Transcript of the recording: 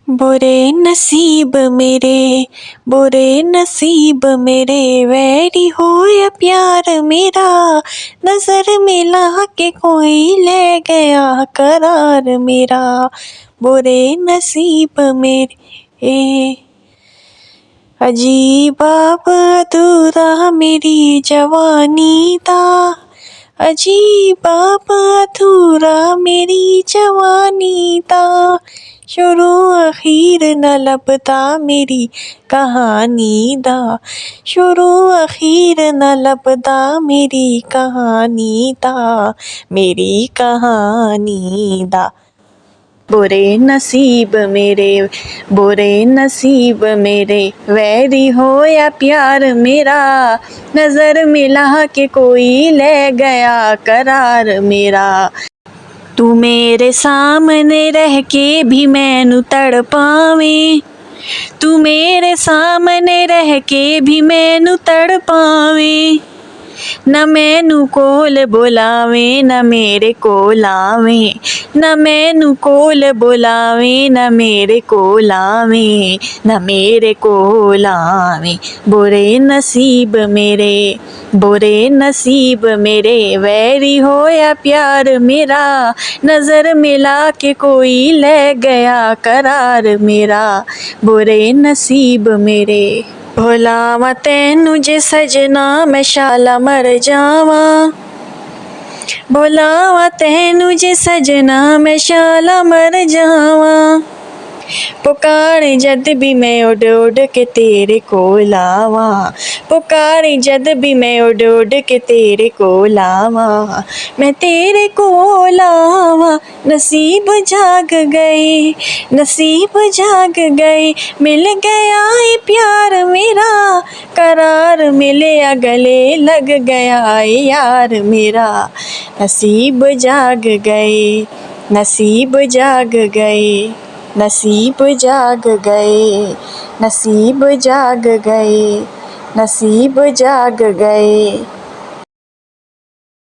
बुरे नसीब मेरे, बुरे नसीब मेरे, वैरी हो या प्यार मेरा, नजर मिला के कोई ले गया करार मेरा। बुरे नसीब मेरे, अजीब अब अधूरा मेरी जवानी था, अजीब अब अधूरा मेरी जवानी था, शुरू अखीर न लभदा मेरी कहानी दा, शुरू अखीर न लभदा मेरी कहानी दा, मेरी कहानी दा। बुरे नसीब मेरे, बुरे नसीब मेरे, वैरी हो या प्यार मेरा, नजर मिला के कोई ले गया करार मेरा। तू मेरे सामने रह के भी मैनू तड़पावें, तू मेरे सामने रह के भी मैनू तड़पावें, न मैनू कोल बुलावे न मेरे कोल आवे, न मैनू कोल बुलावे न मेरे कोल आवे, न मेरे कोल आवे। बुरे नसीब मेरे, बुरे नसीब मेरे, वैरी हो या प्यार मेरा, नजर मिला के कोई ले गया करार मेरा। बुरे नसीब मेरे, भुलावा तैनू जे सजना मैं शाला मर जावा, भुलावा तैनू जे सजना मैं शाला मर जावा, पुकार जद भी मैं उड़ उड़ के तेरे कोल आवा, पुकार जद भी मैं उड़ उड़ के तेरे कोल आवा, मैं तेरे कोल आवा। नसीब जाग गए, नसीब जाग गए, मिल गया ये प्यार मेरा, करार मिले गले लग गया यार मेरा। नसीब जाग गए, नसीब जाग गए, नसीब जाग गए, नसीब जाग गए, नसीब जाग गए।